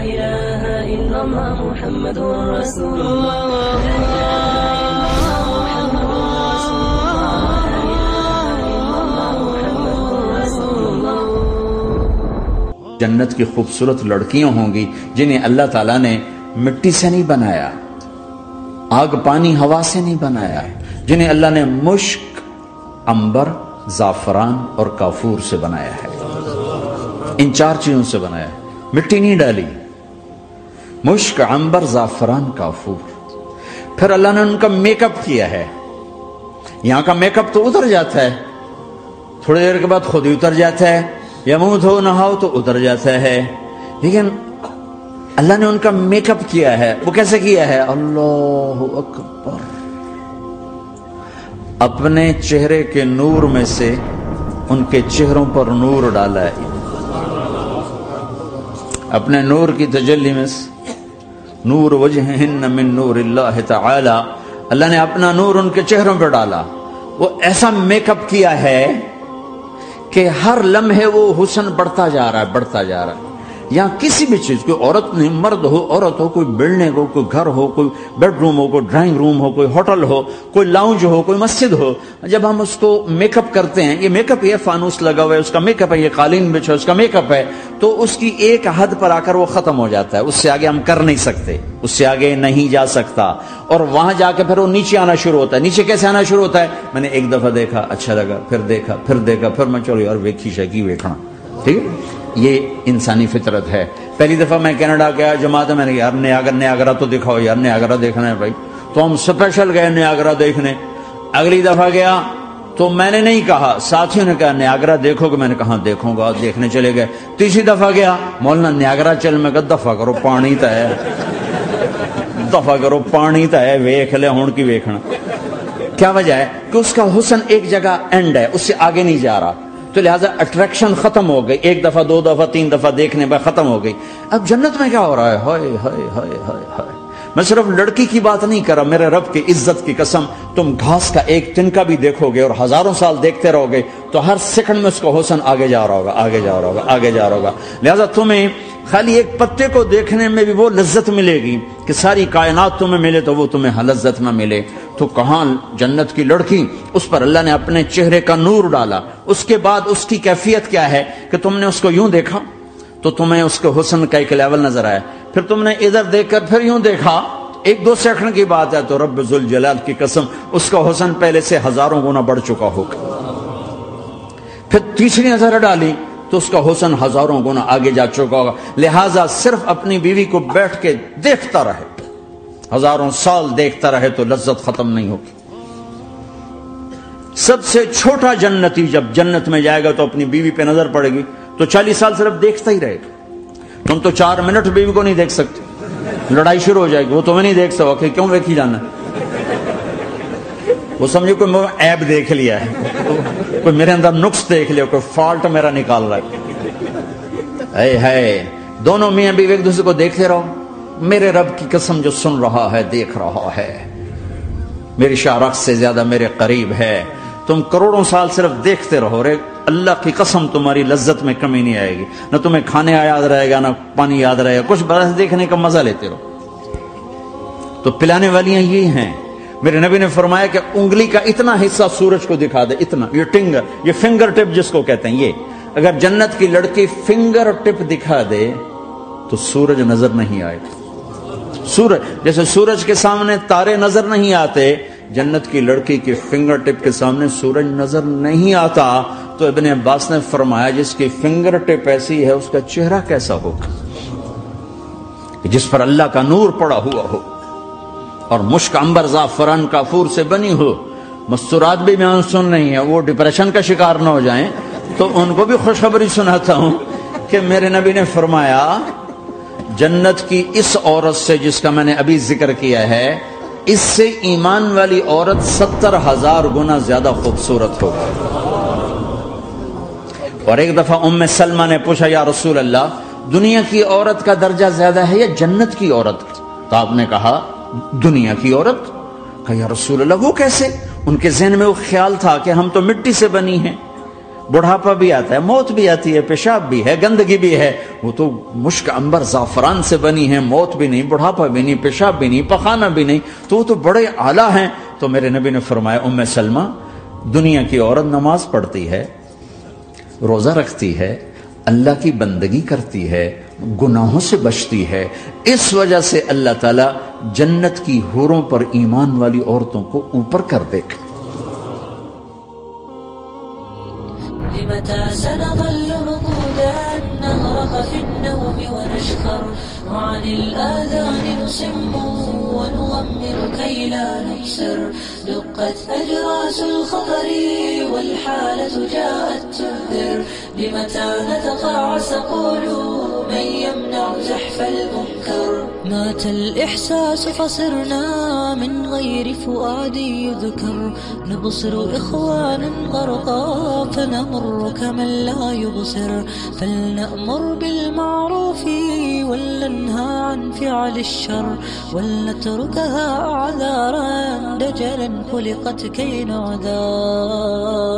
إله إلا الله محمد رسول الله جنت کی خوبصورت لڑکیاں ہوں گی جنہیں اللہ تعالیٰ نے مٹی سے نہیں بنایا، آگ پانی ہوا سے نہیں بنایا، جنہیں اللہ نے مشک، عنبر، زعفران اور کافور سے بنایا ہے۔ ان 4 چیزوں سے بنایا ہے، مٹی نہیں ڈالی، مشک، عنبر، زعفران، کافور۔ پھر اللہ نے ان کا میک اپ کیا ہے۔ یہاں کا میک اپ تو اتر جاتا ہے، تھوڑی دیر کے بعد خود ہی اتر جاتا ہے، یا منہ دھو نہاؤ تو اتر جاتا ہے، لیکن اللہ نے ان کا میک اپ کیا ہے۔ وہ کیسے کیا ہے؟ اللہ اکبر، اپنے چہرے کے نور میں سے ان کے چہروں پر نور ڈالا ہے، اپنے نور کی تجلی میں سے، نور وجہہن من نور اللہ تعالی، اللہ نے اپنا نور ان کے چہروں پہ ڈالا۔ وہ ایسا میک اپ کیا ہے کہ ہر لمحے وہ حسن بڑھتا جا رہا ہے، بڑھتا جا رہا ہے۔ یہاں کسی بھی چیز، کوئی عورت نہیں، مرد ہو، عورت ہو، کوئی بلڈنگ ہو، کوئی گھر ہو، کوئی بیڈ روم ہو، کوئی ڈرائنگ روم ہو، کوئی ہوٹل ہو، کوئی لاؤنج ہو، کوئی مسجد ہو، جب ہم اس کو میک اپ کرتے ہیں، یہ میک اپ، یہ فانوس لگا ہوا ہے اس کا میک اپ ہے، یہ قالین بچھا اس کا میک اپ ہے، تو اس کی ایک حد پر آ کر وہ ختم ہو جاتا ہے، اس سے آگے ہم کر نہیں سکتے، اس سے آگے نہیں جا سکتا، اور وہاں جا کے پھر وہ نیچے آنا شروع ہوتا ہے۔ نیچے کیسے آنا شروع ہوتا ہے؟ میں نے ایک دفعہ دیکھا، اچھا لگا، پھر دیکھا، پھر دیکھا، پھر میں چلو یار ویکھی شیکی ویکھنا، ٹھیک ہے؟ یہ انسانی فطرت ہے۔ پہلی دفعہ میں کینیڈا گیا جماعت میں نے کہا یار نیاگرا تو دکھاؤ یار، نیاگرا دیکھنا ہے بھائی، تو ہم اسپیشل گئے نیاگرا دیکھنے۔ اگلی دفعہ گیا تو میں نے نہیں کہا، ساتھیوں نے کہا نیاگرا دیکھو گے، میں نے کہا دیکھوں گا، دیکھنے چلے گئے۔ تیسری دفعہ گیا، مولانا نیاگرا چل، میں کہا دفعہ کرو پانی تا ہے، دفعہ کرو پانی تا ہے، ویکھ لے ہون کی ویکھنا۔ کیا وجہ ہے؟ کہ اس کا حسن ایک جگہ اینڈ ہے، اس سے آگے نہیں جا رہا، تو لہٰذا اٹریکشن ختم ہو گئی، ایک دفعہ 2 دفعہ 3 دفعہ دیکھنے بعد ختم ہو گئی۔ اب جنت میں کیا ہو رہا ہے؟ ہائے ہائے ہائے ہائے ہائے، میں صرف لڑکی کی بات نہیں کر رہا، میرے رب کی عزت کی قسم، تم گھاس کا ایک تنکا بھی دیکھو گے اور ہزاروں سال دیکھتے رہو گے تو ہر سیکنڈ میں اس کا حسن آگے جا رہا ہوگا، آگے جا رہا ہوگا، آگے جا رہا ہوگا۔ لہٰذا تمہیں خالی ایک پتے کو دیکھنے میں بھی وہ لذت ملے گی کہ ساری کائنات تمہیں ملے تو وہ تمہیں لذت نہ ملے۔ تو کہاں جنت کی لڑکی، اس پر اللہ نے اپنے چہرے کا نور ڈالا۔ اس کے بعد اس کی کیفیت کیا ہے کہ تم نے اس کو یوں دیکھا تو تمہیں اس کے حسن کا ایک لیول نظر آیا، پھر تم نے ادھر دیکھ کر پھر یوں دیکھا، 1-2 سیکنڈ کی بات ہے، تو رب ذوالجلال کی قسم اس کا حسن پہلے سے ہزاروں گنا بڑھ چکا ہوگا۔ پھر تیسری نظر ڈالی تو اس کا حسن ہزاروں گنا آگے جا چکا ہوگا۔ لہٰذا صرف اپنی بیوی کو بیٹھ کے دیکھتا رہے، ہزاروں سال دیکھتا رہے تو لذت ختم نہیں ہوگی۔ سب سے چھوٹا جنتی جب جنت میں جائے گا تو اپنی بیوی پہ نظر پڑے گی تو 40 سال صرف دیکھتا ہی رہے گا۔ تم تو 4 منٹ بیوی کو نہیں دیکھ سکتے، لڑائی شروع ہو جائے گی، وہ تمہیں نہیں دیکھ سکو کہ کیوں دیکھی جانا، وہ سمجھے کوئی عیب دیکھ لیا ہے، کوئی میرے اندر نقص دیکھ لیا، کوئی فالٹ میرا نکال رہا ہے۔ دونوں میاں بیوی ایک دوسرے کو دیکھتے رہو، میرے رب کی قسم جو سن رہا ہے، دیکھ رہا ہے، میری شارخ سے زیادہ میرے قریب ہے۔ تم کروڑوں سال صرف دیکھتے رہو، رے اللہ کی قسم تمہاری لذت میں کمی نہیں آئے گی، نہ تمہیں کھانے یاد رہے گا، نہ پانی یاد رہے گا، کچھ بس دیکھنے کا مزہ لیتے رہو۔ تو پلانے والیاں یہ ہیں۔ میرے نبی نے فرمایا کہ انگلی کا اتنا حصہ سورج کو دکھا دے، اتنا، یہ فنگر ٹپ جس کو کہتے ہیں، یہ اگر جنت کی لڑکی فنگر ٹپ دکھا دے تو سورج نظر نہیں آئے گا۔ سورج جیسے سورج کے سامنے تارے نظر نہیں آتے، جنت کی لڑکی کے فنگر ٹپ کے سامنے سورج نظر نہیں آتا۔ تو ابن عباس نے فرمایا جس کی فنگر ٹپ ایسی ہے اس کا چہرہ کیسا ہوگا، جس پر اللہ کا نور پڑا ہوا ہو اور مشک، عنبر، زعفران، کافور سے بنی ہو۔ مستورات بھی میں سن رہی ہیں، وہ ڈپریشن کا شکار نہ ہو جائیں، تو ان کو بھی خوشخبری سناتا ہوں کہ میرے نبی نے فرمایا جنت کی اس عورت سے جس کا میں نے ابھی ذکر کیا ہے، اس سے ایمان والی عورت 70,000 گنا زیادہ خوبصورت ہوگی۔ اور ایک دفعہ ام سلمہ نے پوچھا یا رسول اللہ، دنیا کی عورت کا درجہ زیادہ ہے یا جنت کی عورت؟ تو آپ نے کہا دنیا کی عورت۔ کہا یا رسول اللہ وہ کیسے؟ ان کے ذہن میں وہ خیال تھا کہ ہم تو مٹی سے بنی ہیں، بڑھاپا بھی آتا ہے، موت بھی آتی ہے، پیشاب بھی ہے، گندگی بھی ہے، وہ تو مشک عنبر زعفران سے بنی ہے، موت بھی نہیں، بڑھاپا بھی نہیں، پیشاب بھی نہیں، پخانہ بھی نہیں، تو وہ تو بڑے اعلیٰ ہیں۔ تو میرے نبی نے فرمایا ام سلمہ دنیا کی عورت نماز پڑھتی ہے، روزہ رکھتی ہے، اللہ کی بندگی کرتی ہے، گناہوں سے بچتی ہے، اس وجہ سے اللہ تعالیٰ جنت کی حوروں پر ایمان والی عورتوں کو اوپر کر دے گا۔ لمتى سنظل رقودا نغرق في النوم ونشخر وعن الآذان نصم ونغمر كي لا نبصر دقت أجراس الخطر والحالة جاءت تنذر لمتى نتقاعس قولوا من يمنع زحف المنكر مات الإحساس فصرنا من غير فؤاد يذكر نبصر إخوانا غرقا فنمر كمن لا يبصر فلنأمر بالمعروف ولننهى عن فعل الشر ولنتركها أعذارا دجلا خلقت كي نعذار